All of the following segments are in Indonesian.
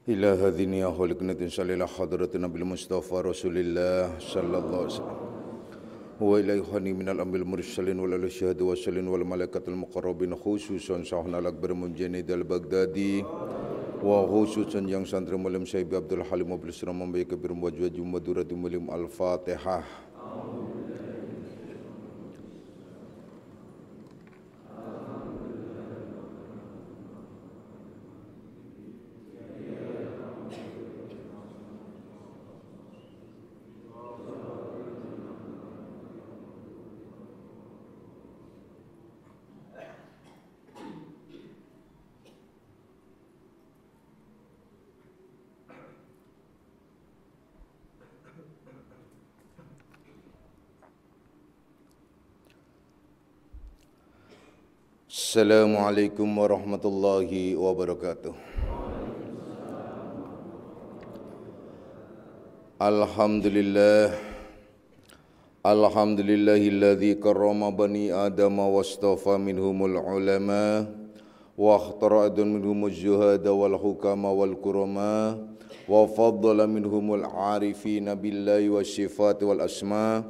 إلى هذه خلقنا صلى حضرة النبي المصطفى رسول الله صلى الله عليه وسلم وإليه من الأنبياء المرسلين والشهداء والصالحين والملائكة المقربين خصوصا Syahna Al-Akbar Mujahid Al-Baghdadi wa khususan yang santri mulim Syekh Abdul Halim Abdul Salam membaik kabir wajwajum madurati mulim Al-Fatihah. Assalamualaikum warahmatullahi wabarakatuh. Alhamdulillahilladzi karrama bani adama wastafa minhumul ulama wa akhtara minhumuz zuhada wal hukama wal kurama wa faddala minhumul arifina billahi wassifati wal asma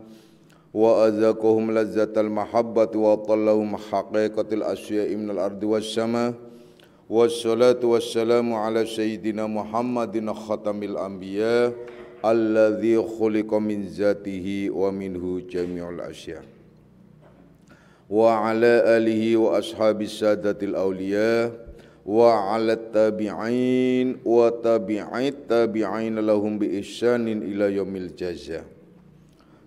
wa azaqahum lazzatal mahabbati wa tallahum haqiqatil asya'i minal ardi was sama wassalatu wassalamu ala sayyidina Muhammadin khatamil anbiya alladzi khuliqa min zatihi wa minhu jami'ul asya' wa ala alihi wa ashabis sadatil awliya wa ala tabi'in wa tabi'it tabi'in lahum bi ihsanin ila yaumil jazaa.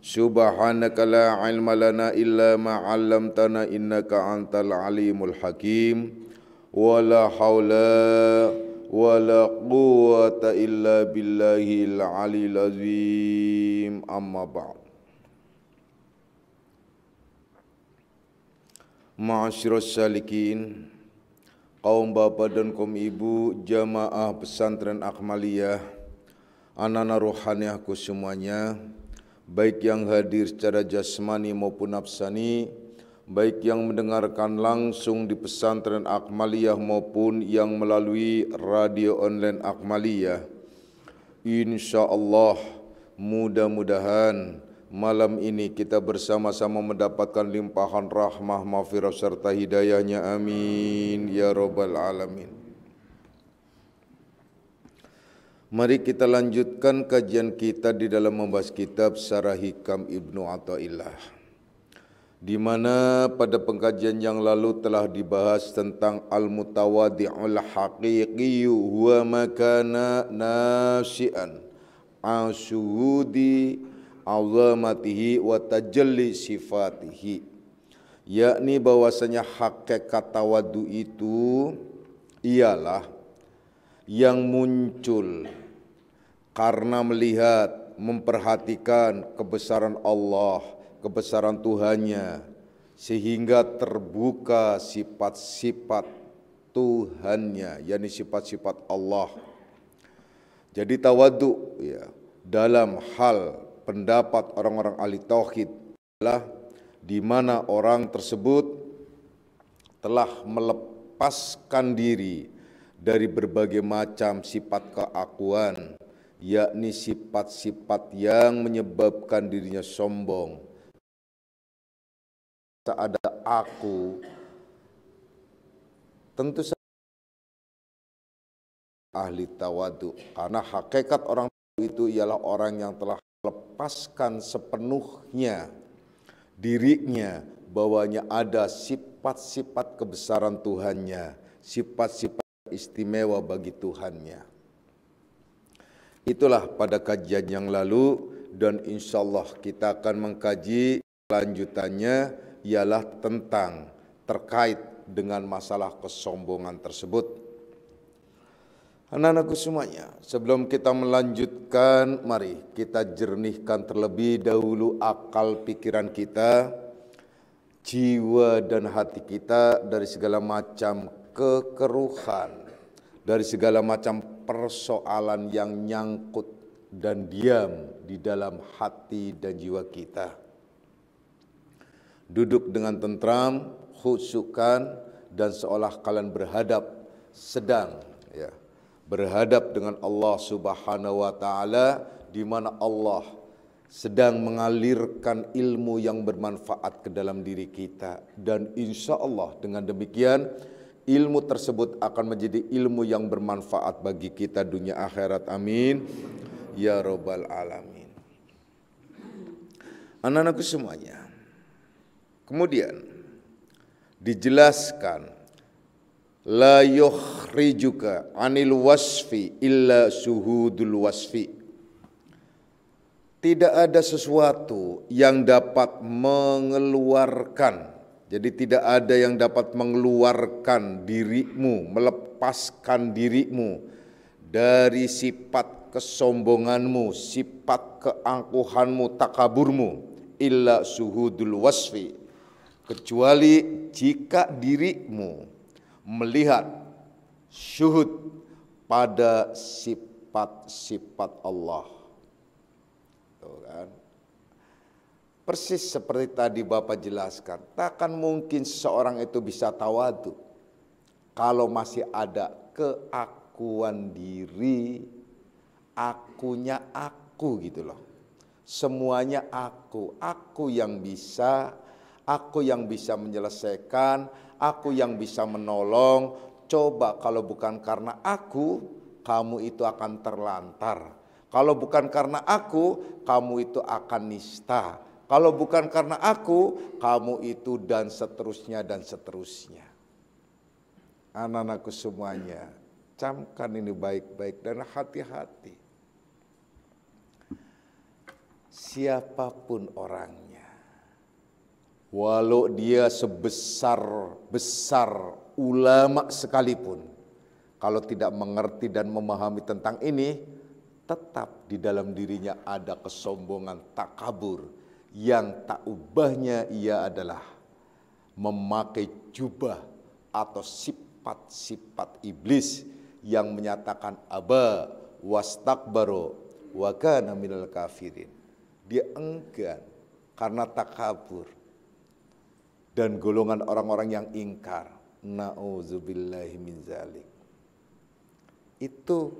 Subhanaka la ilma lana illa ma 'allamtana innaka antal alimul hakim wa la haula wa la quwwata illa billahil aliyil azim amma ba'd. Ma'asyiras salikin, kaum bapak dan kaum ibu jamaah pesantren Akmaliyah, anak-anak rohaniahku semuanya, baik yang hadir secara jasmani maupun nafsani, baik yang mendengarkan langsung di pesantren Akmaliyah maupun yang melalui radio online Akmaliyah. InsyaAllah mudah-mudahan malam ini kita bersama-sama mendapatkan limpahan rahmah, maghfirah serta hidayahnya. Amin ya rabbal alamin. Mari kita lanjutkan kajian kita di dalam membahas kitab Syarah Hikam Ibnu Athaillah, di mana pada pengkajian yang lalu telah dibahas tentang al-mutawadhi'ul haqiqiyyu huwa makana nasi'an asyuhudi azamatihi wa tajalli sifatihi, yakni bahwasanya hakikat tawadhu itu ialah yang muncul karena melihat, memperhatikan kebesaran Allah, kebesaran Tuhannya, sehingga terbuka sifat-sifat Tuhannya, yakni sifat-sifat Allah. Jadi tawadhu ya, dalam hal pendapat orang-orang ahli tauhid adalah di mana orang tersebut telah melepaskan diri dari berbagai macam sifat keakuan, yakni sifat-sifat yang menyebabkan dirinya sombong. Tak ada aku, tentu saja ahli tawadhu, karena hakikat orang itu ialah orang yang telah melepaskan sepenuhnya dirinya bahwanya ada sifat-sifat kebesaran Tuhannya, sifat-sifat istimewa bagi Tuhannya. Itulah pada kajian yang lalu, dan insyaallah kita akan mengkaji lanjutannya, ialah tentang terkait dengan masalah kesombongan tersebut. Anak-anakku semuanya, sebelum kita melanjutkan, mari kita jernihkan terlebih dahulu akal pikiran kita, jiwa dan hati kita dari segala macam kekeruhan, dari segala macam persoalan yang nyangkut dan diam di dalam hati dan jiwa kita. Duduk dengan tentram, khusyukkan, dan seolah kalian berhadap sedang berhadap dengan Allah Subhanahu wa taala, di mana Allah sedang mengalirkan ilmu yang bermanfaat ke dalam diri kita, dan insya Allah dengan demikian ilmu tersebut akan menjadi ilmu yang bermanfaat bagi kita dunia akhirat. Amin ya robbal alamin. Anak-anakku semuanya, kemudian dijelaskan la yukhrijuka anil wasfi illa suhudul wasfi. Tidak ada sesuatu yang dapat mengeluarkan, jadi tidak ada yang dapat mengeluarkan dirimu, melepaskan dirimu dari sifat kesombonganmu, sifat keangkuhanmu, takaburmu, illa suhudul wasfi, kecuali jika dirimu melihat syuhud pada sifat-sifat Allah. Tuh kan? Persis seperti tadi Bapak jelaskan, takkan mungkin seseorang itu bisa tawadu kalau masih ada keakuan diri, akunya aku gitu loh. Semuanya aku yang bisa, aku yang bisa menyelesaikan, aku yang bisa menolong. Coba kalau bukan karena aku, kamu itu akan terlantar. Kalau bukan karena aku, kamu itu akan nista. Kalau bukan karena aku, kamu itu dan seterusnya dan seterusnya. Anak-anakku semuanya, camkan ini baik-baik dan hati-hati. Siapapun orangnya, walau dia sebesar ulama sekalipun, kalau tidak mengerti dan memahami tentang ini, tetap di dalam dirinya ada kesombongan, takabur, yang tak ubahnya ia adalah memakai jubah atau sifat-sifat iblis yang menyatakan aba wastakbaro wa kana minal kafirin. Dia enggan karena takabur dan golongan orang-orang yang ingkar. Na'udzubillahi min zalik. Itu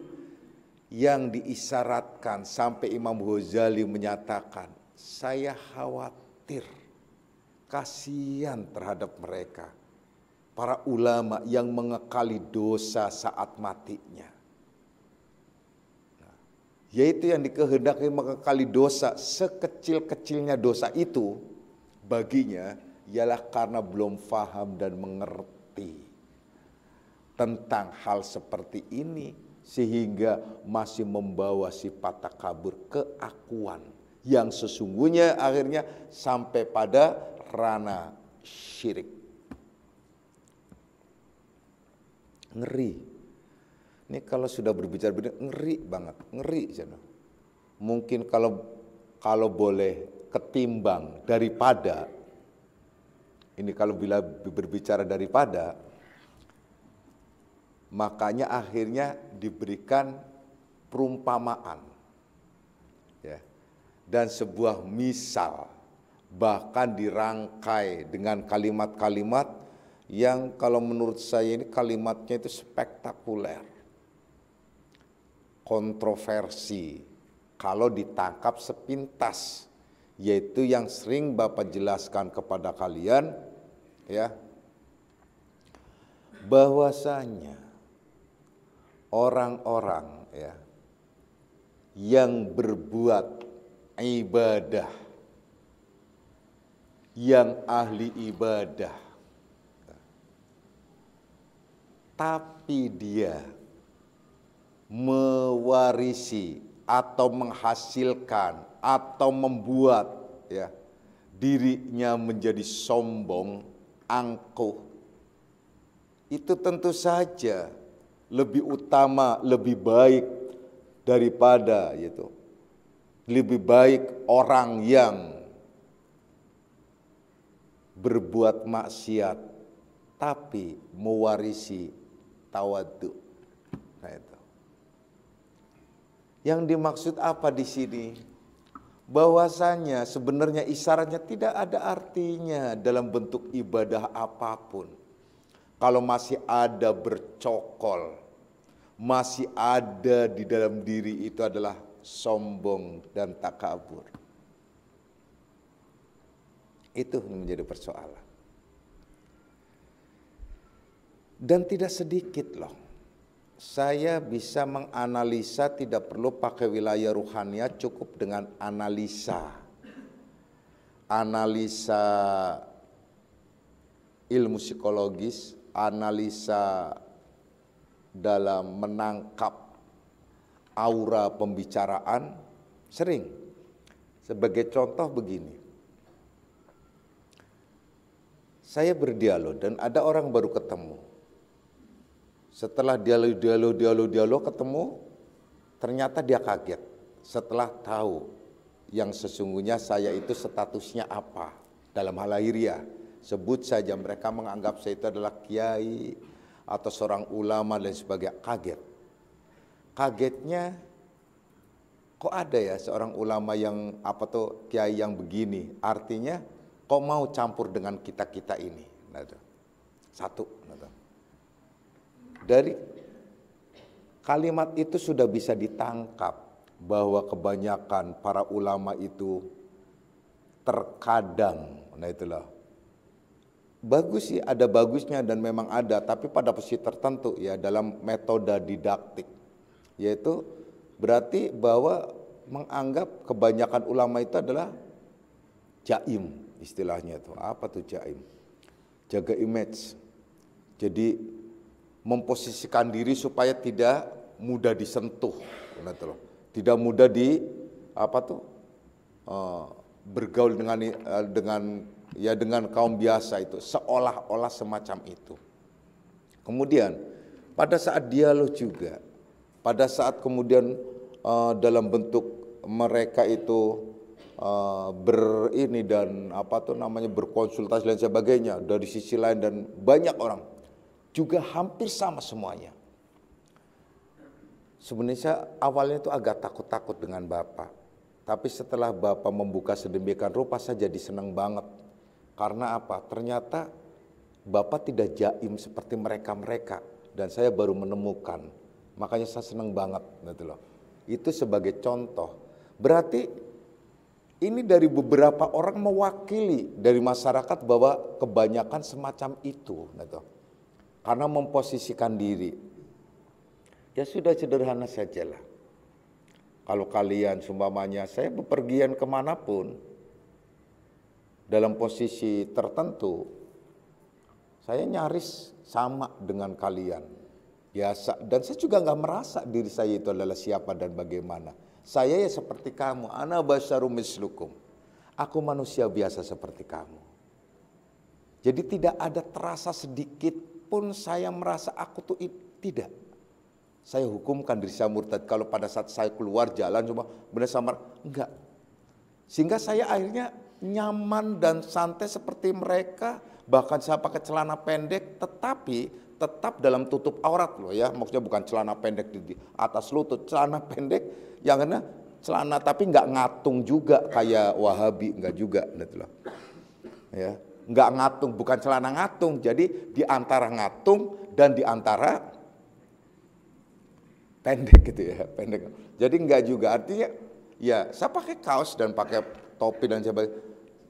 yang diisyaratkan sampai Imam Ghazali menyatakan, saya khawatir, kasihan terhadap mereka, para ulama yang mengekali dosa saat matinya. Nah, yaitu yang dikehendaki mengekali dosa, sekecil-kecilnya dosa itu baginya ialah karena belum faham dan mengerti tentang hal seperti ini, sehingga masih membawa sifat takabur, keakuan yang sesungguhnya akhirnya sampai pada ranah syirik. Ngeri. Ini kalau sudah berbicara begini ngeri banget, ngeri. Mungkin kalau boleh ketimbang daripada, ini kalau bila berbicara daripada, makanya akhirnya diberikan perumpamaan, ya, dan sebuah misal, bahkan dirangkai dengan kalimat-kalimat yang kalau menurut saya ini kalimatnya itu spektakuler, kontroversi kalau ditangkap sepintas, yaitu yang sering Bapak jelaskan kepada kalian, ya, bahwasanya orang-orang, ya, yang berbuat ibadah, yang ahli ibadah, tapi dia mewarisi atau menghasilkan atau membuat, ya, dirinya menjadi sombong, angkuh, itu tentu saja lebih utama, lebih baik daripada itu. Lebih baik orang yang berbuat maksiat tapi mewarisi tawadhu. Nah itu. Yang dimaksud apa di sini? Bahwasanya sebenarnya isyaratnya tidak ada artinya dalam bentuk ibadah apapun kalau masih ada bercokol, masih ada di dalam diri itu adalah sombong dan takabur. Itu yang menjadi persoalan. Dan tidak sedikit loh, saya bisa menganalisa, tidak perlu pakai wilayah ruhaniah, cukup dengan analisa ilmu psikologis, analisa dalam menangkap aura pembicaraan. Sering, sebagai contoh begini, saya berdialog dan ada orang baru ketemu. Setelah dialog ketemu, ternyata dia kaget setelah tahu yang sesungguhnya saya itu statusnya apa dalam hal lahiriah. Sebut saja mereka menganggap saya itu adalah kiai atau seorang ulama dan sebagainya. Kagetnya, kok ada ya seorang ulama yang kiai yang begini, artinya kok mau campur dengan kita ini. Nah, itu satu. Dari kalimat itu sudah bisa ditangkap bahwa kebanyakan para ulama itu terkadang, nah itulah, bagus sih, ada bagusnya dan memang ada, tapi pada posisi tertentu ya dalam metode didaktik, yaitu berarti bahwa menganggap kebanyakan ulama itu adalah jaim, istilahnya itu. Apa tuh jaim? Jaga image. Jadi memposisikan diri supaya tidak mudah disentuh, tidak mudah bergaul dengan kaum biasa itu, seolah-olah semacam itu. Kemudian pada saat dialog juga, pada saat kemudian dalam bentuk mereka itu berkonsultasi dan sebagainya, dari sisi lain dan banyak orang juga hampir sama semuanya. Sebenarnya awalnya itu agak takut-takut dengan Bapak. Tapi setelah Bapak membuka sedemikian rupa, saya jadi senang banget. Karena apa? Ternyata Bapak tidak jaim seperti mereka-mereka. Dan saya baru menemukan. Makanya saya senang banget. Gitu loh. Itu sebagai contoh. Berarti ini dari beberapa orang mewakili dari masyarakat bahwa kebanyakan semacam itu. Gitu. Karena memposisikan diri. Ya sudah, sederhana sajalah. Kalau kalian seumpamanya saya bepergian kemanapun, dalam posisi tertentu, saya nyaris sama dengan kalian. Biasa. Dan saya juga nggak merasa diri saya itu adalah siapa dan bagaimana. Saya ya seperti kamu. Ana basyarum mislukum. Aku manusia biasa seperti kamu. Jadi tidak ada terasa sedikit pun saya merasa aku tuh tidak. Saya hukumkan diri saya murtad kalau pada saat saya keluar jalan cuma benar samar, enggak. Sehingga saya akhirnya nyaman dan santai seperti mereka, bahkan saya pakai celana pendek tetapi tetap dalam tutup aurat loh ya. Maksudnya bukan celana pendek di atas lutut, celana pendek yang kena celana tapi enggak ngatung juga kayak Wahabi, enggak juga gitu loh. Ya. Enggak ngatung, bukan celana ngatung. Jadi di antara ngatung dan di antara pendek gitu ya, pendek. Jadi enggak juga, artinya ya saya pakai kaos dan pakai topi dan sebagainya.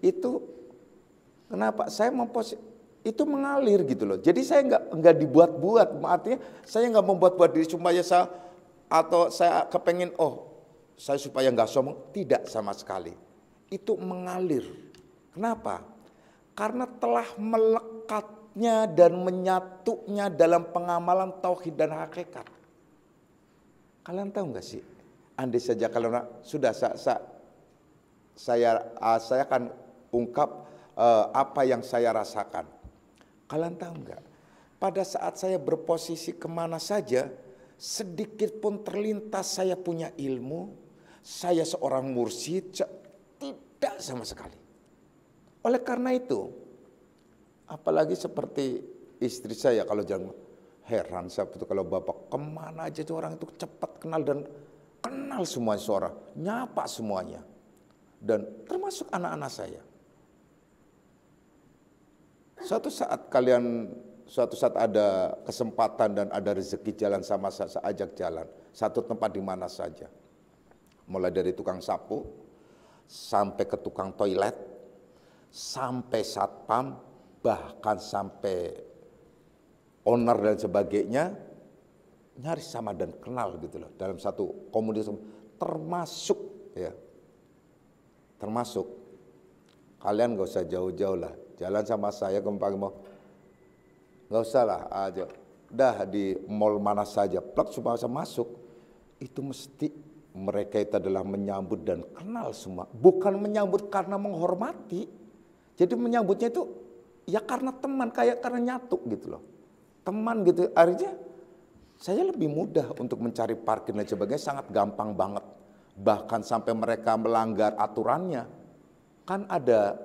Itu kenapa saya itu mengalir gitu loh. Jadi saya enggak dibuat-buat, artinya saya enggak membuat-buat diri supaya saya kepengin saya supaya enggak sombong, tidak sama sekali. Itu mengalir. Kenapa? Karena telah melekatnya dan menyatunya dalam pengamalan tauhid dan hakikat. Kalian tahu nggak sih? Andai saja kalau sudah saya akan ungkap apa yang saya rasakan. Kalian tahu nggak? Pada saat saya berposisi kemana saja, sedikit pun terlintas saya punya ilmu, saya seorang mursyid, tidak sama sekali. Oleh karena itu, apalagi seperti istri saya kalau jangan heran saya betul kalau Bapak kemana aja tuh orang itu cepat kenal dan kenal semua suara, nyapa semuanya. Dan termasuk anak-anak saya. Suatu saat kalian suatu saat ada kesempatan dan ada rezeki jalan sama saya ajak jalan. Satu tempat di mana saja. Mulai dari tukang sapu, sampai ke tukang toilet, sampai satpam, bahkan sampai owner dan sebagainya, nyaris sama dan kenal gitu loh. Dalam satu komunitas, termasuk ya, termasuk kalian gak usah jauh-jauh lah. Jalan sama saya kembali mau, gak usah lah aja. Dah di mall mana saja, plak supaya saya masuk, itu mesti mereka itu adalah menyambut dan kenal semua. Bukan menyambut karena menghormati. Jadi menyambutnya itu ya karena teman, kayak karena nyatu gitu loh. Teman gitu, akhirnya saya lebih mudah untuk mencari parkir dan sebagainya, sangat gampang banget. Bahkan sampai mereka melanggar aturannya. Kan ada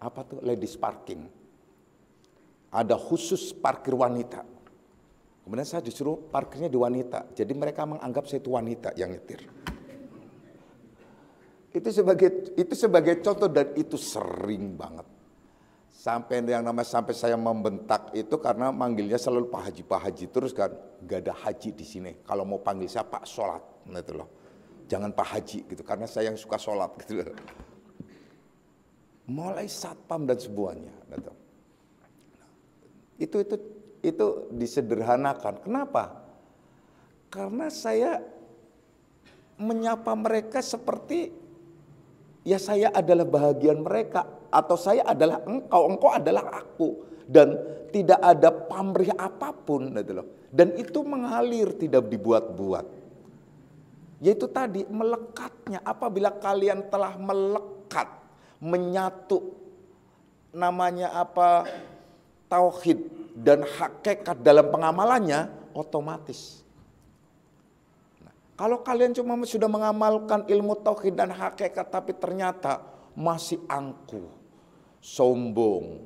apa tuh, ladies parking. Ada khusus parkir wanita. Kemudian saya disuruh parkirnya di wanita. Jadi mereka menganggap saya itu wanita yang nyetir. Itu sebagai contoh, dan itu sering banget. Sampai yang namanya sampai saya membentak itu karena manggilnya selalu Pak Haji terus kan. Gak ada haji di sini. Kalau mau panggil saya Pak Sholat, nah itu loh. Jangan Pak Haji gitu, karena saya yang suka sholat gitu loh. Mulai satpam dan semuanya. Gitu. Itu disederhanakan. Kenapa? Karena saya menyapa mereka seperti ya saya adalah bahagian mereka, atau saya adalah engkau adalah aku, dan tidak ada pamrih apapun gitu loh. Dan itu mengalir, tidak dibuat-buat. Yaitu tadi melekatnya, apabila kalian telah melekat, menyatu, namanya apa, tauhid dan hakikat dalam pengamalannya, otomatis. Kalau kalian cuma sudah mengamalkan ilmu tauhid dan hakikat tapi ternyata masih angkuh, sombong,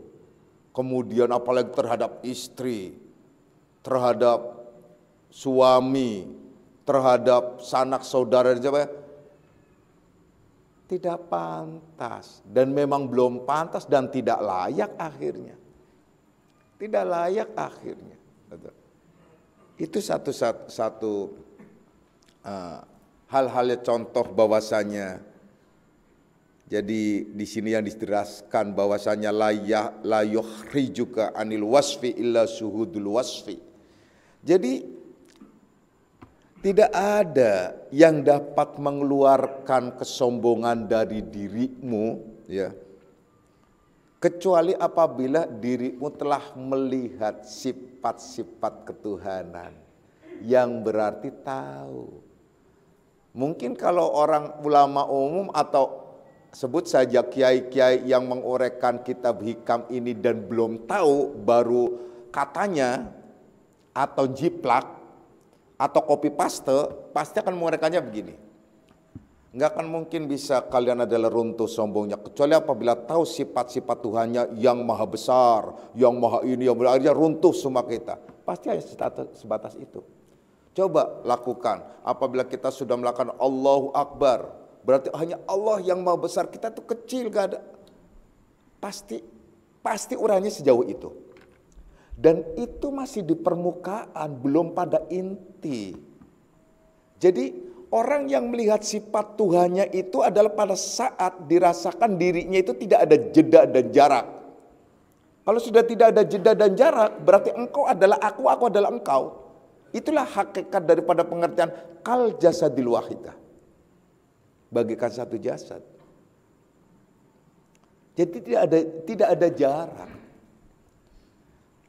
kemudian apalagi terhadap istri, terhadap suami, terhadap sanak saudara, tidak pantas, dan memang belum pantas dan tidak layak akhirnya. Tidak layak akhirnya. Itu satu hal-hal contoh bahwasanya, jadi di sini yang dijelaskan bahwasanya la yukhrijuka anil wasfi illa syuhudul wasfi. Jadi tidak ada yang dapat mengeluarkan kesombongan dari dirimu ya, kecuali apabila dirimu telah melihat sifat-sifat ketuhanan, yang berarti tahu. Mungkin kalau orang ulama umum atau sebut saja kiai-kiai yang menguraikan kitab hikam ini dan belum tahu, baru katanya atau jiplak atau copy paste, pasti akan menguraikannya begini. Enggak akan mungkin bisa kalian adalah runtuh sombongnya, kecuali apabila tahu sifat-sifat Tuhannya yang maha besar, yang maha ini, yang berarti runtuh semua kita. Pasti hanya sebatas itu. Coba lakukan, apabila kita sudah melakukan Allahu Akbar, berarti hanya Allah yang maha besar, kita tuh kecil, gak ada. Pasti urainya sejauh itu. Dan itu masih di permukaan, belum pada inti. Jadi orang yang melihat sifat Tuhannya itu adalah pada saat dirasakan dirinya itu tidak ada jeda dan jarak. Kalau sudah tidak ada jeda dan jarak, berarti engkau adalah aku adalah engkau. Itulah hakikat daripada pengertian kal jasadil wahidah. Bagikan satu jasad. Jadi tidak ada jarak.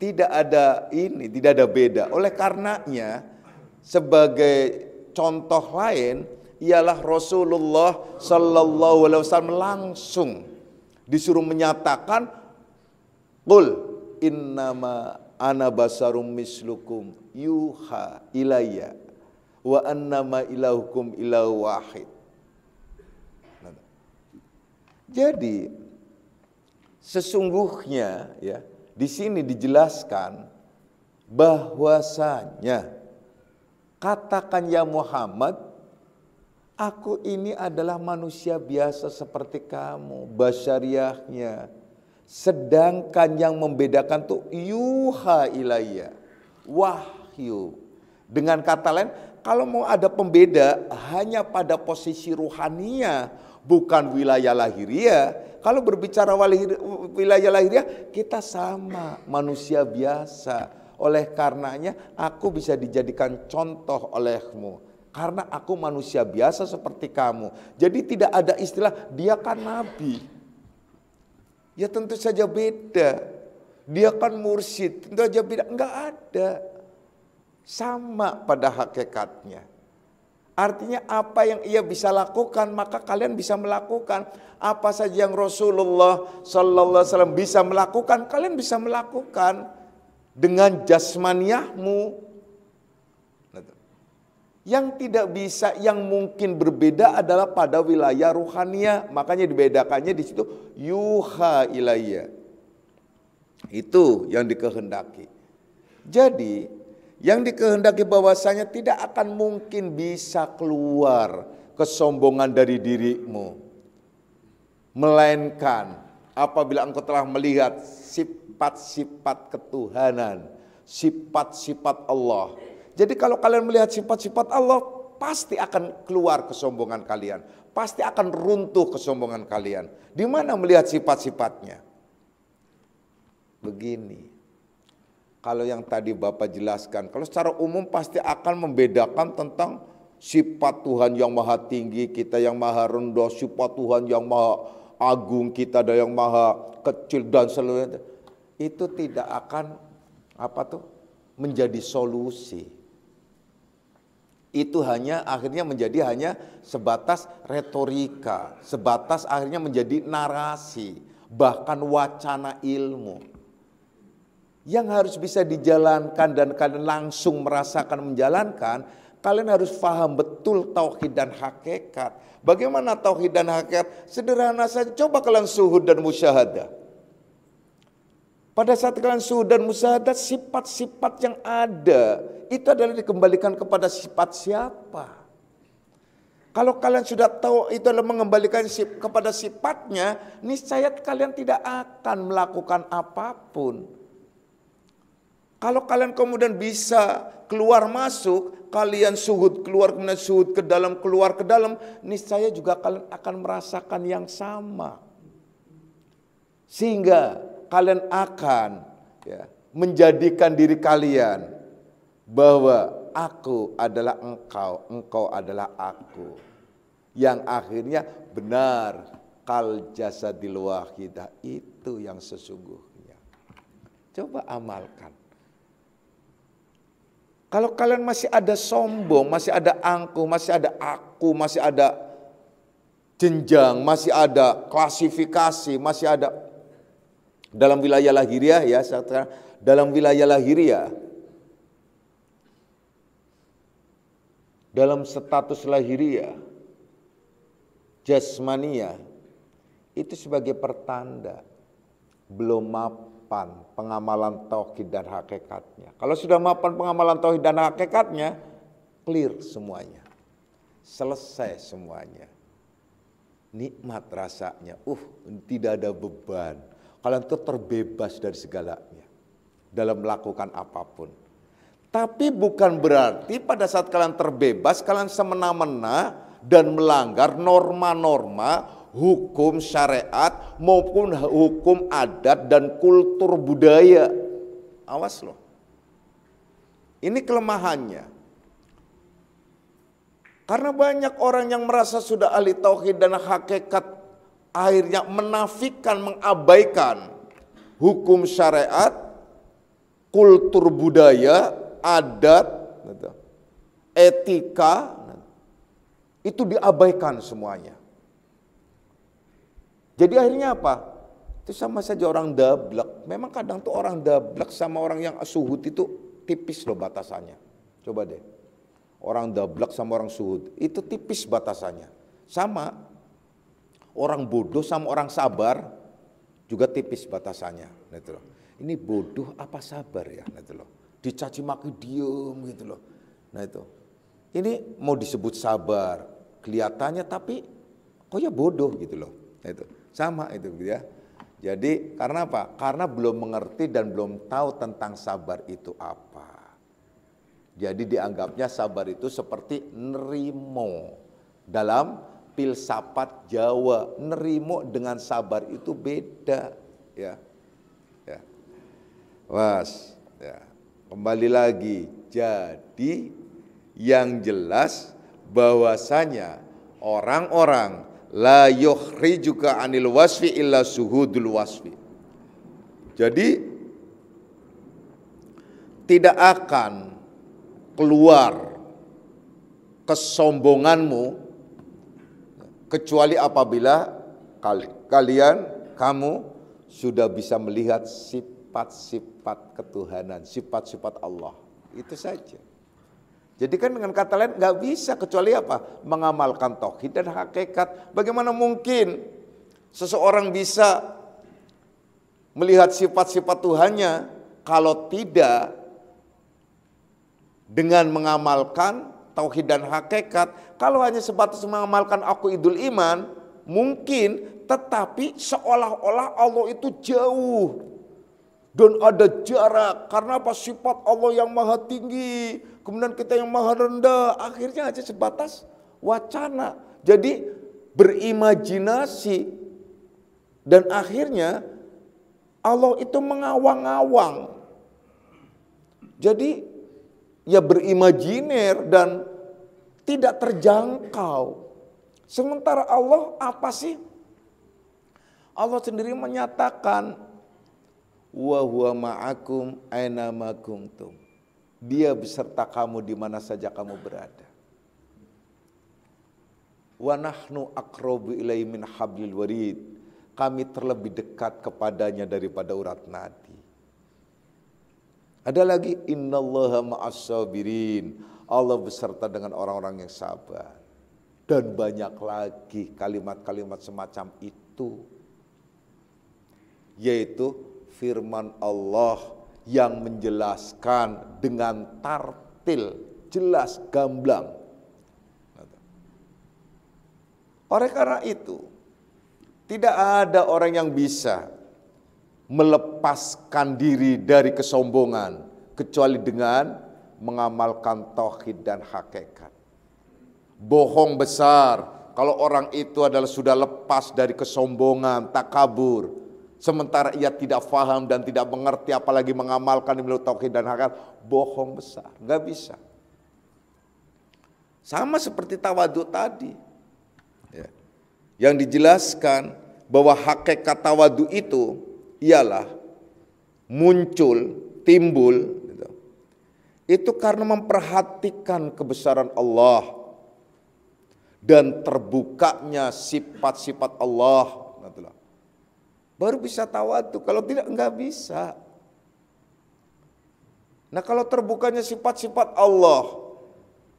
Tidak ada ini, tidak ada beda. Oleh karenanya, sebagai contoh lain ialah Rasulullah Sallallahu Alaihi Wasallam langsung disuruh menyatakan, "Qul innama ana basarum mislukum yuha ilayya wa annama ilahukum ilahu wahid." Jadi sesungguhnya ya, di sini dijelaskan bahwasanya, katakan ya Muhammad, aku ini adalah manusia biasa seperti kamu, basyariahnya. Sedangkan yang membedakan tuh yuha ilayya, wahyu. Dengan kata lain, kalau mau ada pembeda hanya pada posisi ruhania, bukan wilayah lahiriah. Kalau berbicara wilayah lahiriah, kita sama, manusia biasa. Oleh karenanya aku bisa dijadikan contoh olehmu, karena aku manusia biasa seperti kamu. Jadi tidak ada istilah dia kan nabi. Ya tentu saja beda. Dia kan mursyid, tentu saja beda. Enggak ada. Sama pada hakikatnya. Artinya apa yang ia bisa lakukan, maka kalian bisa melakukan. Apa saja yang Rasulullah sallallahu alaihi wasallam bisa melakukan, kalian bisa melakukan dengan jasmaniahmu. Yang tidak bisa, yang mungkin berbeda adalah pada wilayah ruhania. Makanya dibedakannya di situ yuha ilayya. Itu yang dikehendaki. Jadi yang dikehendaki bahwasanya tidak akan mungkin bisa keluar kesombongan dari dirimu, melainkan apabila engkau telah melihat sifat-sifat ketuhanan, sifat-sifat Allah. Jadi kalau kalian melihat sifat-sifat Allah, pasti akan keluar kesombongan kalian. Pasti akan runtuh kesombongan kalian. Di mana melihat sifat-sifatnya? Begini. Kalau yang tadi Bapak jelaskan, kalau secara umum pasti akan membedakan tentang sifat Tuhan yang maha tinggi, kita yang maha rendah, sifat Tuhan yang maha agung, kita ada yang maha kecil dan seluruhnya. Itu tidak akan menjadi solusi. Itu akhirnya menjadi hanya sebatas retorika, sebatas akhirnya menjadi narasi, bahkan wacana ilmu. Yang harus bisa dijalankan dan kalian langsung merasakan menjalankan, kalian harus paham betul tauhid dan hakikat. Bagaimana tauhid dan hakikat? Sederhana saja, coba kalian suhud dan musyahadah. Pada saat kalian suhud dan musyahadah, sifat-sifat yang ada itu adalah dikembalikan kepada sifat siapa? Kalau kalian sudah tahu itu adalah mengembalikan kepada sifatnya, niscaya kalian tidak akan melakukan apapun. Kalau kalian kemudian bisa keluar masuk, kalian suhud keluar kemudian suhud ke dalam keluar ke dalam, niscaya juga kalian akan merasakan yang sama. Sehingga kalian akan menjadikan diri kalian bahwa aku adalah engkau, engkau adalah aku. Yang akhirnya benar, kal jasadil wahidah, itu yang sesungguhnya. Coba amalkan. Kalau kalian masih ada sombong, masih ada angkuh, masih ada aku, masih ada jenjang, masih ada klasifikasi, masih ada dalam wilayah lahiriah dalam wilayah lahiriah, dalam status lahiriah, jasmania, itu sebagai pertanda belum mapan pengamalan tauhid dan hakikatnya. Kalau sudah mapan pengamalan tauhid dan hakikatnya, clear semuanya, selesai semuanya, nikmat rasanya, tidak ada beban. Kalian itu terbebas dari segalanya dalam melakukan apapun. Tapi bukan berarti pada saat kalian terbebas, kalian semena-mena dan melanggar norma-norma hukum syariat maupun hukum adat dan kultur budaya. Awas loh. Ini kelemahannya. Karena banyak orang yang merasa sudah ahli tauhid dan hakikat, akhirnya menafikan, mengabaikan hukum syariat, kultur budaya, adat, etika, itu diabaikan semuanya. Jadi akhirnya apa? Itu sama saja orang dablek. Memang kadang tuh orang dablek sama orang yang suhud itu tipis loh batasannya. Coba deh. Orang dablek sama orang suhud itu tipis batasannya. Sama. Orang bodoh sama orang sabar juga tipis batasannya. Gitu loh. Ini bodoh apa sabar ya? Gitu loh. Dicaci maki diem gitu loh. Nah itu. Ini mau disebut sabar kelihatannya, tapi kok ya bodoh gitu loh. Nah, itu sama itu ya. Jadi karena apa? Karena belum mengerti dan belum tahu tentang sabar itu apa. Jadi dianggapnya sabar itu seperti nerimo. Dalam filsafat Jawa, nerimo dengan sabar itu beda, ya. Ya. Was, ya. Kembali lagi. Jadi yang jelas bahwasanya orang-orang la yukhrijuka anil wasfi illa suhudul wasfi. Jadi tidak akan keluar kesombonganmu kecuali apabila kamu sudah bisa melihat sifat-sifat ketuhanan, sifat-sifat Allah. Itu saja. Jadi kan dengan kata lain nggak bisa kecuali apa? Mengamalkan tauhid dan hakikat. Bagaimana mungkin seseorang bisa melihat sifat-sifat Tuhannya kalau tidak dengan mengamalkan tauhid dan hakikat? Kalau hanya sebatas mengamalkan aqidul iman, mungkin, tetapi seolah-olah Allah itu jauh. Dan ada jarak, karena apa? Sifat Allah yang maha tinggi, kemudian kita yang maha rendah, akhirnya aja sebatas wacana. Jadi berimajinasi, dan akhirnya Allah itu mengawang-awang. Jadi ya berimajiner dan tidak terjangkau. Sementara Allah apa sih? Allah sendiri menyatakan, wa huwa ma'akum aina ma kuntum. Dia beserta kamu di mana saja kamu berada. Wa nahnu aqrabu ilaihi min hablil warid. Kami terlebih dekat kepadanya daripada urat nadi. Ada lagi, innallaha ma'as sabirin. Allah beserta dengan orang-orang yang sabar. Dan banyak lagi kalimat-kalimat semacam itu. Yaitu firman Allah yang menjelaskan dengan tartil, jelas, gamblang. Oleh karena itu, tidak ada orang yang bisa melepaskan diri dari kesombongan kecuali dengan mengamalkan tauhid dan hakikat. Bohong besar kalau orang itu adalah sudah lepas dari kesombongan, takabur. Sementara ia tidak faham dan tidak mengerti apalagi mengamalkan ilmu tauhid dan hakikat, bohong besar, nggak bisa. Sama seperti tawadhu tadi, ya. Yang dijelaskan bahwa hakikat tawadhu itu ialah muncul, timbul, gitu. Itu karena memperhatikan kebesaran Allah dan terbukanya sifat-sifat Allah. Baru bisa tawadhu, kalau tidak enggak bisa. Nah kalau terbukanya sifat-sifat Allah,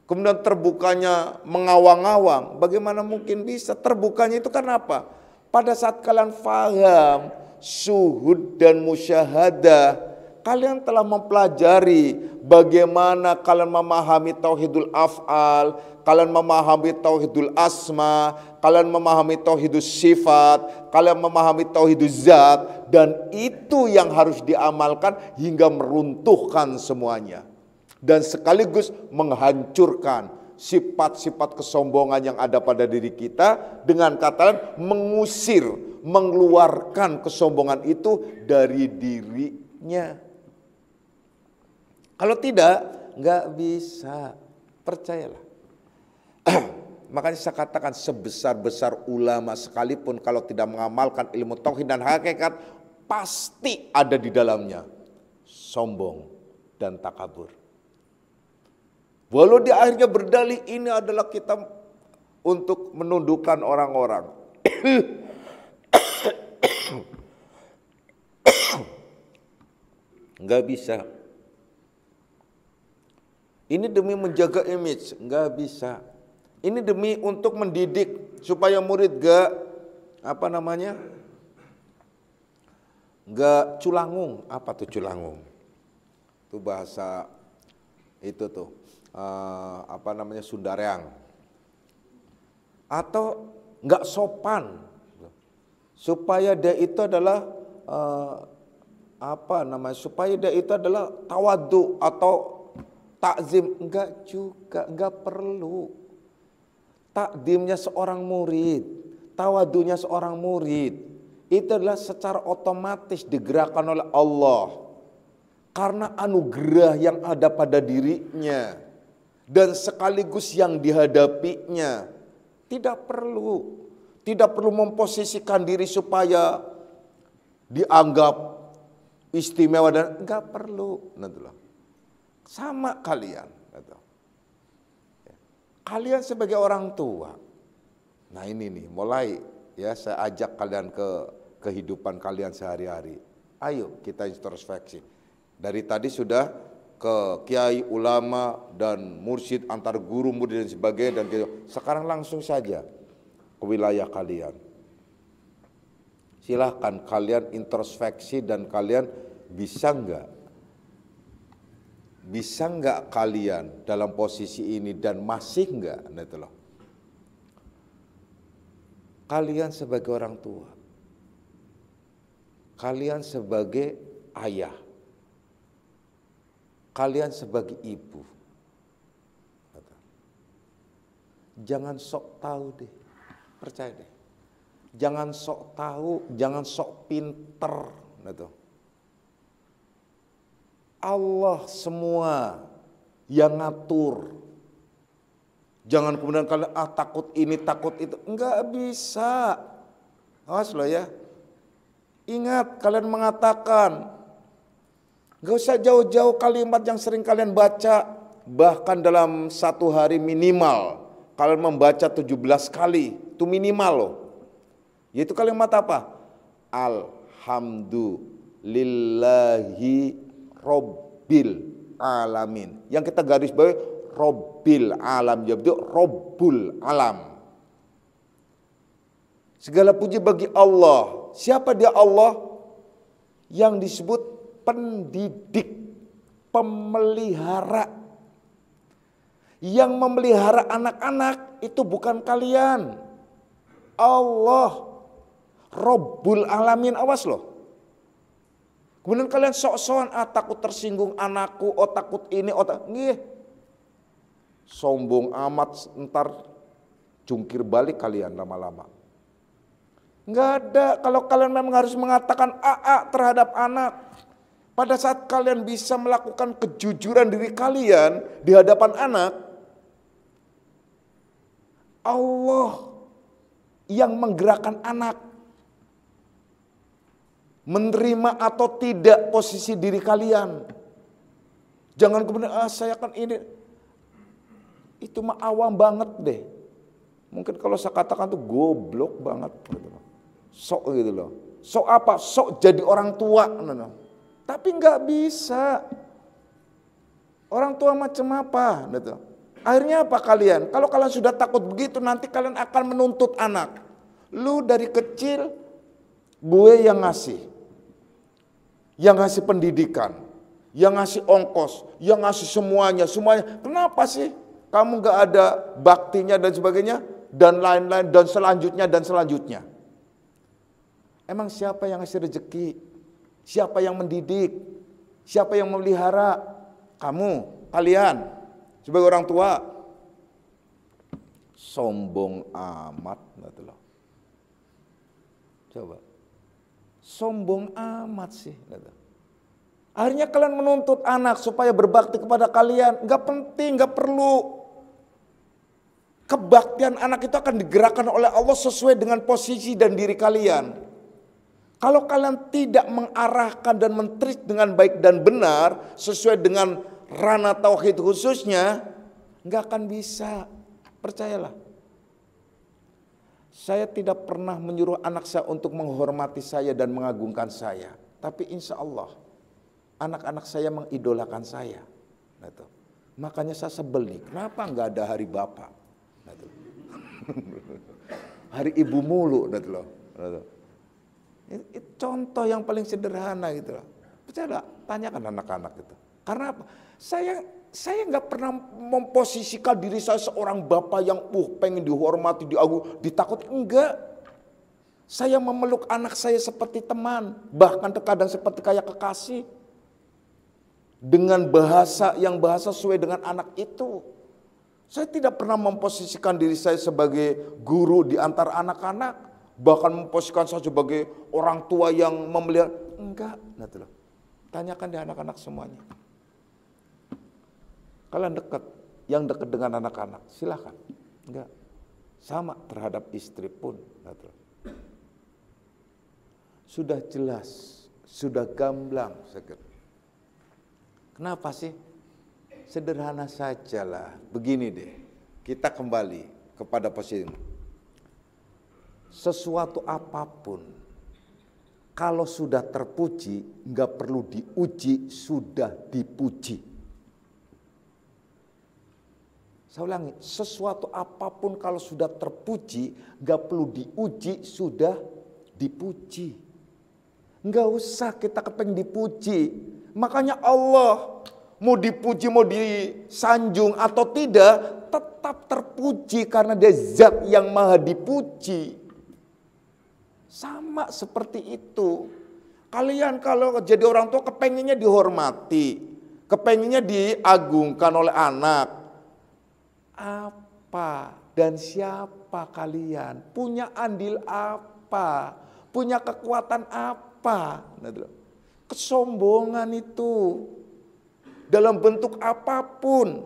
kemudian terbukanya mengawang-awang, bagaimana mungkin bisa? Terbukanya itu kan apa? Pada saat kalian faham, syuhud dan musyahadah, kalian telah mempelajari bagaimana kalian memahami tauhidul af'al, kalian memahami tauhidul asma, kalian memahami tauhidus sifat, kalian memahami tauhiduz zat, dan itu yang harus diamalkan hingga meruntuhkan semuanya. Dan sekaligus menghancurkan sifat-sifat kesombongan yang ada pada diri kita, dengan kata lain mengusir, mengeluarkan kesombongan itu dari dirinya. Kalau tidak, nggak bisa, percayalah. Makanya saya katakan sebesar-besar ulama sekalipun kalau tidak mengamalkan ilmu tauhid dan hakikat, pasti ada di dalamnya sombong dan takabur. Walau di akhirnya berdalih ini adalah kitab untuk menundukkan orang-orang. Nggak bisa. Ini demi menjaga image, nggak bisa. Ini demi untuk mendidik supaya murid gak gak culangung. Apa tuh culangung? Itu bahasa itu tuh Sundareang. Atau gak sopan. supaya dia itu adalah supaya dia itu adalah tawadhu atau takzim. Enggak juga, enggak perlu. Takdimnya seorang murid, tawadhunya seorang murid, itu adalah secara otomatis digerakkan oleh Allah. Karena anugerah yang ada pada dirinya dan sekaligus yang dihadapinya. Tidak perlu memposisikan diri supaya dianggap istimewa dan enggak perlu. Sama kalian. Kalian sebagai orang tua. Nah ini nih mulai ya saya ajak kalian ke kehidupan kalian sehari-hari. Ayo kita introspeksi. Dari tadi sudah ke kiai, ulama dan mursyid, antar guru, murid dan sebagainya dan gitu. Sekarang langsung saja ke wilayah kalian. Silahkan kalian introspeksi dan kalian bisa enggak kalian dalam posisi ini dan masih enggak? Nah itu loh. Kalian sebagai orang tua, kalian sebagai ayah, kalian sebagai ibu, jangan sok tahu deh, percaya deh. Jangan sok tahu, jangan sok pinter. Gitu. Allah semua yang ngatur. Jangan kemudian kalian takut ini, takut itu. Enggak bisa. Awas loh ya. Ingat kalian mengatakan. Enggak usah jauh-jauh kalimat yang sering kalian baca. Bahkan dalam satu hari minimal. Kalian membaca 17 kali. Itu minimal loh. Yaitu kalimat apa? Alhamdulillahi Robbil alamin. Yang kita garis bawahi Robbil alam. Jadi Robbul alam. Segala puji bagi Allah. Siapa dia Allah? Yang disebut pendidik, pemelihara. Yang memelihara anak-anak itu bukan kalian. Allah Robbul alamin. Awas loh. Kemudian kalian sok-sokan, takut tersinggung anakku, takut ini, nih. Sombong amat, ntar jungkir balik kalian lama-lama. Enggak ada, kalau kalian memang harus mengatakan terhadap anak. Pada saat kalian bisa melakukan kejujuran diri kalian di hadapan anak, Allah yang menggerakkan anak. Menerima atau tidak posisi diri kalian. Jangan kemudian saya kan ini. Itu mah awam banget deh. Mungkin kalau saya katakan tuh goblok banget gitu. Sok gitu loh. Sok apa? Sok jadi orang tua. Tapi nggak bisa. Orang tua macam apa gitu. Akhirnya apa kalian? Kalau kalian sudah takut begitu nanti kalian akan menuntut anak. Lu dari kecil gue yang ngasih. Yang ngasih pendidikan, yang ngasih ongkos, yang ngasih semuanya. Kenapa sih kamu gak ada baktinya dan sebagainya, dan lain-lain, dan selanjutnya. Emang siapa yang ngasih rezeki? Siapa yang mendidik? Siapa yang memelihara? Kamu, kalian, sebagai orang tua. Sombong amat. Coba. Sombong amat sih. Akhirnya kalian menuntut anak supaya berbakti kepada kalian. Gak penting, gak perlu. Kebaktian anak itu akan digerakkan oleh Allah sesuai dengan posisi dan diri kalian. Kalau kalian tidak mengarahkan dan mentreat dengan baik dan benar, sesuai dengan ranah tauhid khususnya, gak akan bisa. Percayalah. Saya tidak pernah menyuruh anak saya untuk menghormati saya dan mengagungkan saya. Tapi insya Allah, anak-anak saya mengidolakan saya. Makanya saya sebel nih, kenapa nggak ada hari bapak? Hari ibu mulu. Itu contoh yang paling sederhana gitu loh. Percaya, tanyakan anak-anak itu. Karena apa? Saya nggak pernah memposisikan diri saya seorang bapak yang pengen dihormati, diagung, ditakut. Enggak. Saya memeluk anak saya seperti teman, bahkan terkadang seperti kayak kekasih. Dengan bahasa yang bahasa sesuai dengan anak itu. Saya tidak pernah memposisikan diri saya sebagai guru di antara anak-anak, bahkan memposisikan saya sebagai orang tua yang memelihara. Enggak, tanyakan di anak-anak semuanya. Kalian dekat, yang dekat dengan anak-anak, silakan. Enggak, sama terhadap istri pun. Sudah jelas, sudah gamblang. Kenapa sih? Sederhana sajalah. Begini deh, kita kembali kepada posisi. Sesuatu apapun, kalau sudah terpuji, nggak perlu diuji, sudah dipuji. Saya ulangi, sesuatu apapun kalau sudah terpuji, nggak perlu diuji, sudah dipuji. Nggak usah kita kepengen dipuji. Makanya Allah mau dipuji, mau disanjung atau tidak, tetap terpuji karena dia zat yang maha dipuji. Sama seperti itu. Kalian kalau jadi orang tua kepengennya dihormati, kepengennya diagungkan oleh anak. Apa dan siapa kalian? Punya andil apa? Punya kekuatan apa? Kesombongan itu dalam bentuk apapun.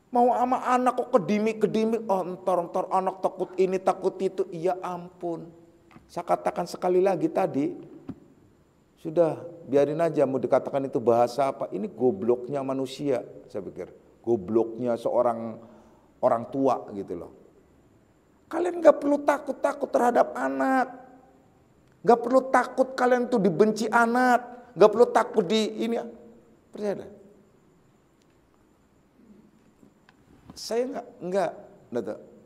Mau sama anak kok kedimik-kedimik, oh entar anak takut ini takut itu, iya ampun. Saya katakan sekali lagi tadi, sudah biarin aja mau dikatakan itu bahasa apa, ini gobloknya manusia, saya pikir. Gobloknya seorang orang tua gitu loh. Kalian gak perlu takut-takut terhadap anak. Gak perlu takut kalian tuh dibenci anak. Gak perlu takut di ini. Percaya dah. Saya enggak.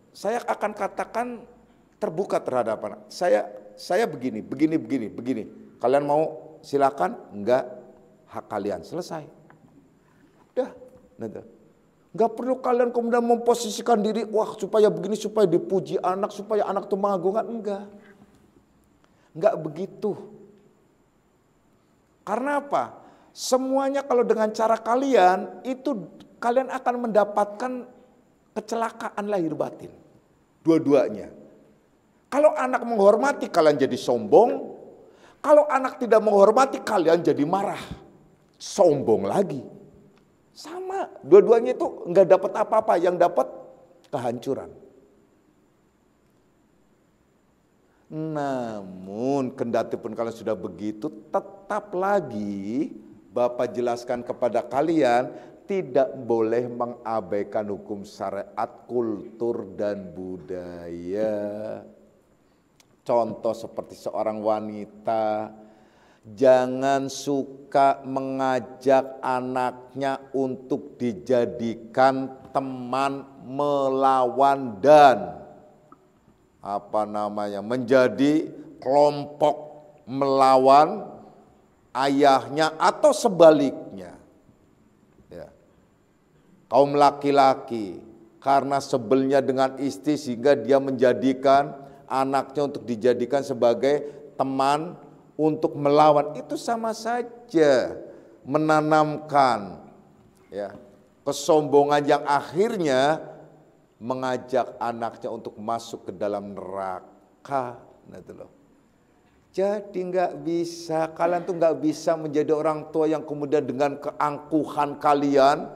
Saya akan katakan terbuka terhadap anak. Saya begini. Kalian mau silakan, enggak, hak kalian, selesai. Udah. Enggak perlu kalian kemudian memposisikan diri, wah supaya begini, supaya dipuji anak, supaya anak itu mengagungkan. Enggak begitu. Karena apa? Semuanya kalau dengan cara kalian, itu kalian akan mendapatkan kecelakaan lahir batin. Dua-duanya. Kalau anak menghormati, kalian jadi sombong. Kalau anak tidak menghormati, kalian jadi marah. Sombong lagi. Sama, dua-duanya itu enggak dapat apa-apa, yang dapat kehancuran. Namun kendati pun kalian sudah begitu, tetap lagi Bapak jelaskan kepada kalian, tidak boleh mengabaikan hukum syariat, kultur dan budaya. Contoh seperti seorang wanita, jangan suka mengajak anaknya untuk dijadikan teman melawan dan menjadi kelompok melawan ayahnya atau sebaliknya. Ya. Kaum laki-laki karena sebelnya dengan istri sehingga dia menjadikan anaknya untuk dijadikan sebagai teman untuk melawan, itu sama saja menanamkan kesombongan yang akhirnya mengajak anaknya untuk masuk ke dalam neraka. Jadi nggak bisa, kalian tuh nggak bisa menjadi orang tua yang kemudian dengan keangkuhan kalian,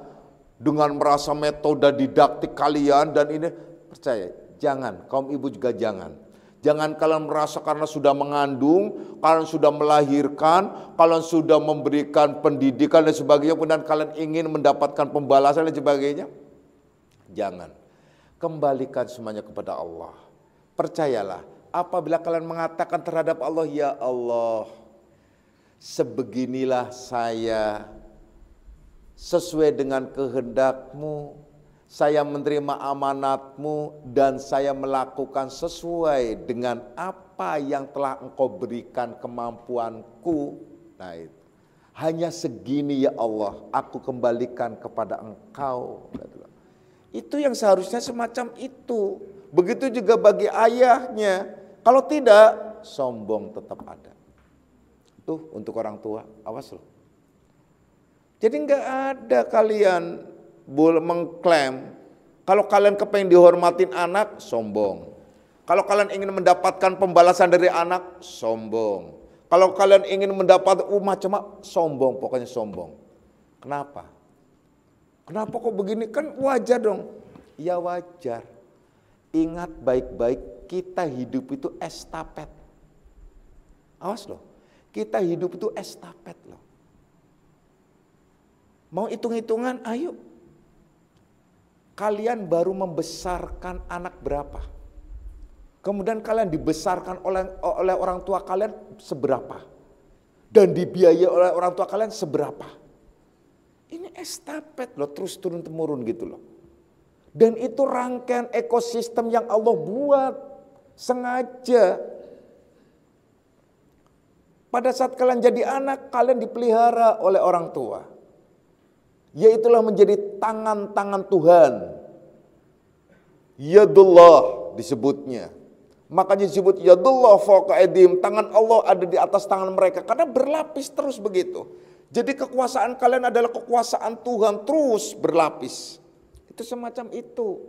dengan merasa metode didaktik kalian dan ini, percaya, jangan, kaum ibu juga jangan. Jangan kalian merasa karena sudah mengandung, kalian sudah melahirkan, kalian sudah memberikan pendidikan dan sebagainya, kemudian kalian ingin mendapatkan pembalasan dan sebagainya. Jangan. Kembalikan semuanya kepada Allah. Percayalah, apabila kalian mengatakan terhadap Allah, ya Allah, sebeginilah saya, sesuai dengan kehendak-Mu, saya menerima amanat-Mu dan saya melakukan sesuai dengan apa yang telah Engkau berikan kemampuanku. Nah itu, hanya segini ya Allah, aku kembalikan kepada Engkau. Itu yang seharusnya semacam itu. Begitu juga bagi ayahnya. Kalau tidak, sombong tetap ada. Tuh untuk orang tua, awas loh. Jadi nggak ada kalian boleh mengklaim. Kalau kalian kepengen dihormatin anak, sombong. Kalau kalian ingin mendapatkan pembalasan dari anak, sombong. Kalau kalian ingin mendapat macam-macam, sombong, pokoknya sombong. Kenapa? Kenapa kok begini? Kan wajar dong. Ya wajar. Ingat baik-baik, kita hidup itu estafet. Awas loh, kita hidup itu estafet loh. Mau hitung-hitungan, ayo. Kalian baru membesarkan anak berapa? Kemudian kalian dibesarkan oleh orang tua kalian seberapa? Dan dibiayai oleh orang tua kalian seberapa? Ini estafet loh, terus turun-temurun gitu loh. Dan itu rangkaian ekosistem yang Allah buat sengaja. Pada saat kalian jadi anak, kalian dipelihara oleh orang tua. Yaitulah menjadi tangan-tangan Tuhan. Yadullah disebutnya. Makanya disebut Yadullah fawqa aydihim, tangan Allah ada di atas tangan mereka. Karena berlapis terus begitu. Jadi kekuasaan kalian adalah kekuasaan Tuhan terus berlapis. Itu semacam itu.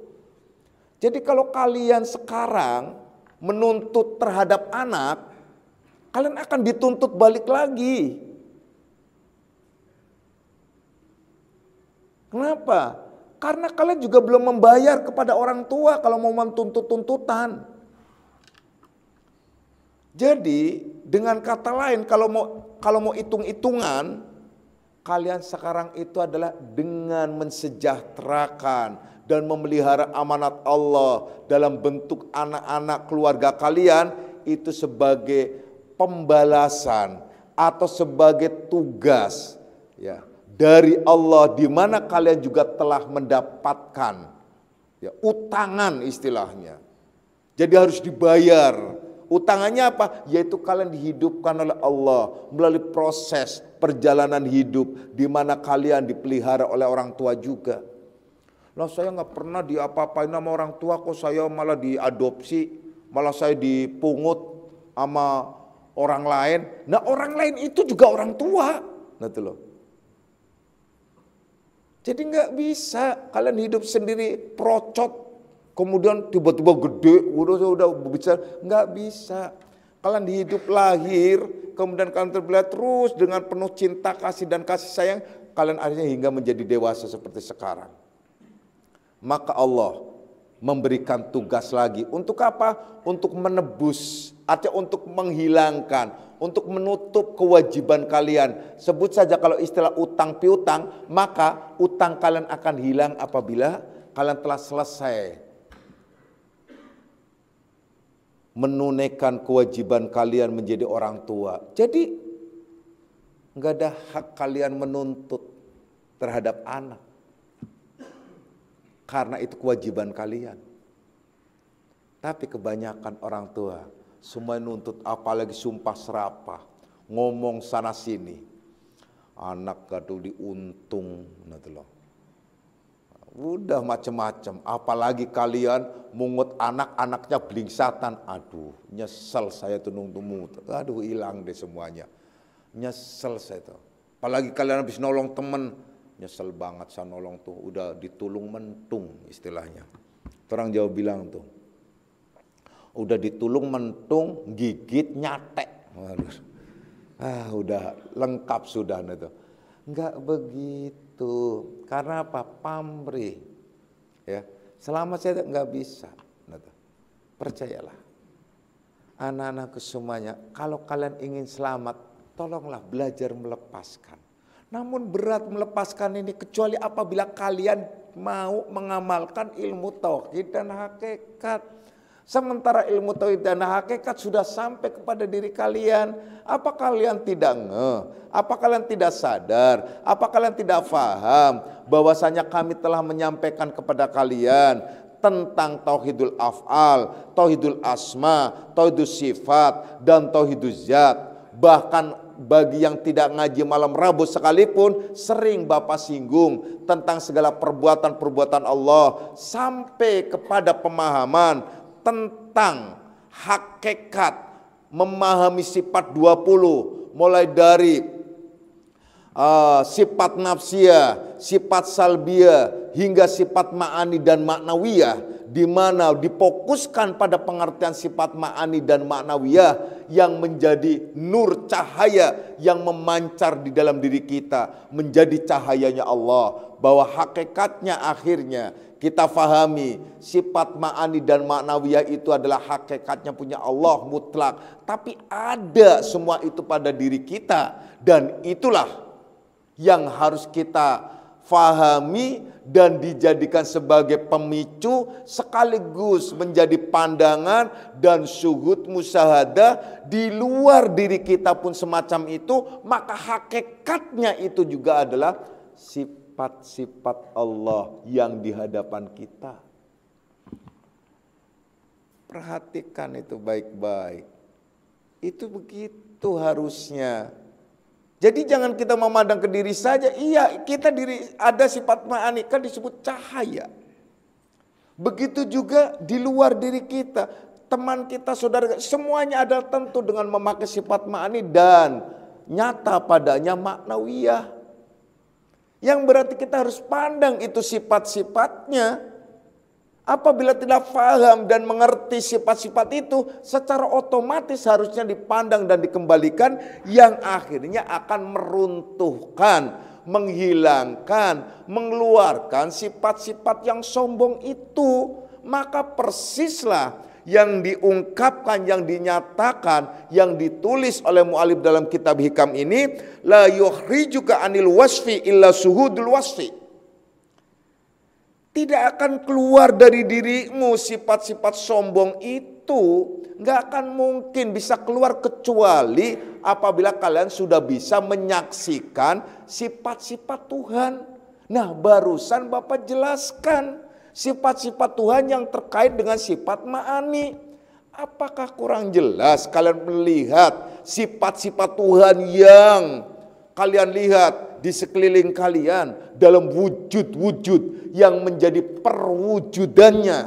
Jadi kalau kalian sekarang menuntut terhadap anak, kalian akan dituntut balik lagi. Kenapa? Karena kalian juga belum membayar kepada orang tua kalau mau menuntut tuntutan. Jadi dengan kata lain kalau mau hitung-hitungan, kalian sekarang itu adalah dengan mensejahterakan dan memelihara amanat Allah dalam bentuk anak-anak keluarga kalian itu sebagai pembalasan atau sebagai tugas ya dari Allah, di mana kalian juga telah mendapatkan ya utangan istilahnya. Jadi harus dibayar. Utangannya apa? Yaitu kalian dihidupkan oleh Allah melalui proses perjalanan hidup di mana kalian dipelihara oleh orang tua juga. Lah saya nggak pernah diapa-apain sama orang tua, kok saya malah diadopsi, malah saya dipungut sama orang lain. Nah orang lain itu juga orang tua, nah itu loh. Jadi nggak bisa kalian hidup sendiri procot. Kemudian tiba-tiba gede, udah besar, nggak bisa. Kalian hidup lahir, kemudian kalian terbelah terus dengan penuh cinta, kasih dan kasih sayang, kalian akhirnya hingga menjadi dewasa seperti sekarang. Maka Allah memberikan tugas lagi, untuk apa? Untuk menebus, atau untuk menghilangkan, untuk menutup kewajiban kalian. Sebut saja kalau istilah utang piutang, maka utang kalian akan hilang apabila kalian telah selesai menunaikan kewajiban kalian menjadi orang tua. Jadi nggak ada hak kalian menuntut terhadap anak, karena itu kewajiban kalian. Tapi kebanyakan orang tua semua nuntut, apalagi sumpah serapah, ngomong sana sini, anak gaduh diuntung, udah macem-macem. Apalagi kalian mungut anak-anaknya blingsatan. Aduh, nyesel saya tuh nunggu. Aduh, hilang deh semuanya. Nyesel saya tuh. Apalagi kalian habis nolong temen, nyesel banget saya nolong tuh. Udah ditulung mentung istilahnya. Orang Jawa bilang tuh, udah ditulung mentung, gigit nyatek. Waduh. Udah lengkap sudah itu. Enggak begitu. Karena apa? Pamrih. Ya, selama saya enggak bisa. Percayalah. Anak-anakku semuanya, kalau kalian ingin selamat, tolonglah belajar melepaskan. Namun berat melepaskan ini kecuali apabila kalian mau mengamalkan ilmu tauhid dan hakikat. Sementara ilmu tauhid dan hakikat sudah sampai kepada diri kalian, apa kalian tidak ngeh? Apa kalian tidak sadar? Apa kalian tidak faham bahwasanya kami telah menyampaikan kepada kalian tentang tauhidul af'al, tauhidul asma, tauhidul sifat dan tauhidul zat. Bahkan bagi yang tidak ngaji malam Rabu sekalipun, sering Bapak singgung tentang segala perbuatan-perbuatan Allah, sampai kepada pemahaman tentang hakikat memahami sifat 20, mulai dari sifat nafsiyah, sifat salbiyah, hingga sifat ma'ani dan maknawiyah, di mana difokuskan pada pengertian sifat ma'ani dan maknawiyah yang menjadi nur cahaya yang memancar di dalam diri kita, menjadi cahayanya Allah, bahwa hakikatnya akhirnya kita fahami sifat ma'ani dan maknawiyah itu adalah hakikatnya punya Allah mutlak, tapi ada semua itu pada diri kita, dan itulah yang harus kita fahami dan dijadikan sebagai pemicu sekaligus menjadi pandangan dan syuhud musyahadah di luar diri kita pun semacam itu, maka hakikatnya itu juga adalah sifat-sifat Allah yang di hadapan kita. Perhatikan itu baik-baik. Itu begitu harusnya. Jadi jangan kita memandang ke diri saja. Iya, kita diri ada sifat ma'ani, kan disebut cahaya. Begitu juga di luar diri kita, teman kita, saudara, semuanya adalah tentu dengan memakai sifat ma'ani dan nyata padanya maknawiyah. Yang berarti kita harus pandang itu sifat-sifatnya. Apabila tidak paham dan mengerti sifat-sifat itu, secara otomatis harusnya dipandang dan dikembalikan, yang akhirnya akan meruntuhkan, menghilangkan, mengeluarkan sifat-sifat yang sombong itu. Maka persislah yang diungkapkan, yang dinyatakan, yang ditulis oleh mu'alif dalam kitab hikam ini, la yukhrijuka anil wasfi illa suhudul wasfi. Tidak akan keluar dari dirimu sifat-sifat sombong itu, nggak akan mungkin bisa keluar kecuali apabila kalian sudah bisa menyaksikan sifat-sifat Tuhan. Nah, barusan Bapak jelaskan sifat-sifat Tuhan yang terkait dengan sifat ma'ani. Apakah kurang jelas kalian melihat sifat-sifat Tuhan yang kalian lihat di sekeliling kalian dalam wujud-wujud yang menjadi perwujudannya?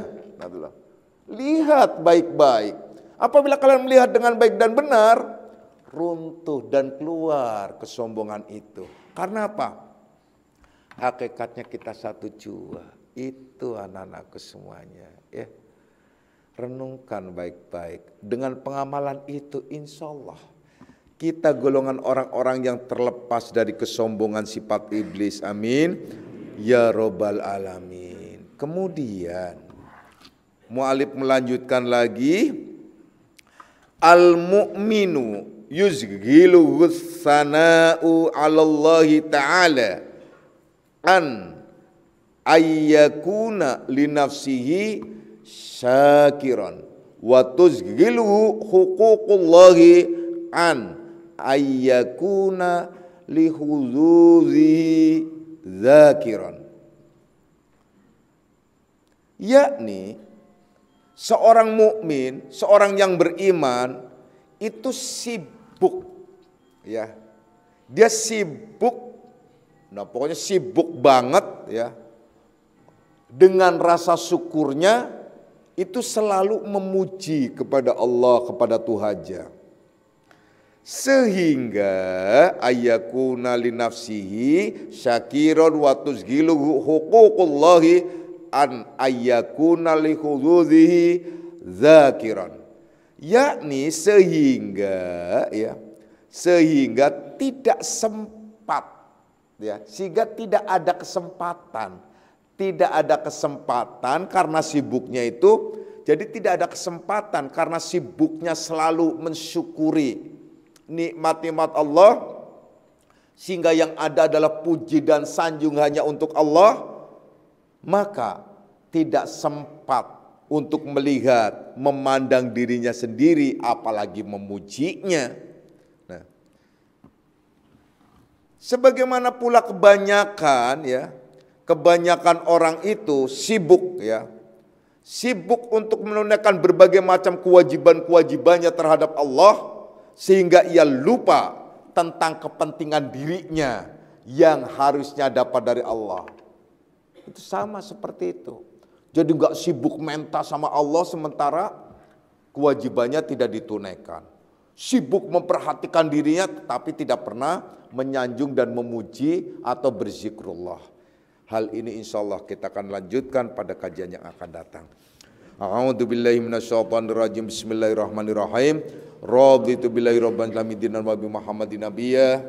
Lihat baik-baik. Apabila kalian melihat dengan baik dan benar, runtuh dan keluar kesombongan itu. Karena apa? Hakikatnya kita satu jua. Itu anak-anakku semuanya, ya. Renungkan baik-baik. Dengan pengamalan itu, insya Allah kita golongan orang-orang yang terlepas dari kesombongan sifat iblis. Amin. Ya Rabbal Alamin. Kemudian mu'alif melanjutkan lagi. Al-mu'minu yuzghiluhu tsana'u 'alallahi ta'ala an ayyakuna li nafsihi syakiran wa tuzghiluhu huququllahi an ayyakuna lihuzuzihi zakiran. Yakni seorang mukmin, seorang yang beriman itu sibuk, ya. Dia sibuk, nah pokoknya sibuk banget, ya. Dengan rasa syukurnya itu selalu memuji kepada Allah, kepada Tuhannya. Sehingga ayyakuna li nafsihi syakiran wa tuzghiluhu huququllahi an ayyakuna li huduzihi zakiran. Yakni sehingga, ya, sehingga tidak sempat, ya, sehingga tidak ada kesempatan. Tidak ada kesempatan karena sibuknya itu, jadi tidak ada kesempatan karena sibuknya selalu mensyukuri nikmat-nikmat Allah, sehingga yang ada adalah puji dan sanjung hanya untuk Allah, maka tidak sempat untuk melihat, memandang dirinya sendiri, apalagi memujinya. Nah, sebagaimana pula kebanyakan, ya, kebanyakan orang itu sibuk, ya, sibuk untuk menunaikan berbagai macam kewajiban-kewajibannya terhadap Allah, sehingga ia lupa tentang kepentingan dirinya yang harusnya dapat dari Allah. Itu sama seperti itu. Jadi nggak sibuk minta sama Allah sementara kewajibannya tidak ditunaikan. Sibuk memperhatikan dirinya tetapi tidak pernah menyanjung dan memuji atau berzikrullah. Hal ini insya Allah kita akan lanjutkan pada kajian yang akan datang. A'udzubillahi minasyaitonirrajim. Bismillahirrahmanirrahim. Raditu billahi rabban lamidinan wa bi Muhammadin nabiyya.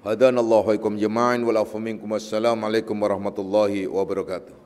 Hadanallahu wa ikum jama'in wal afu minkum. Wassalamualaikum warahmatullahi wabarakatuh.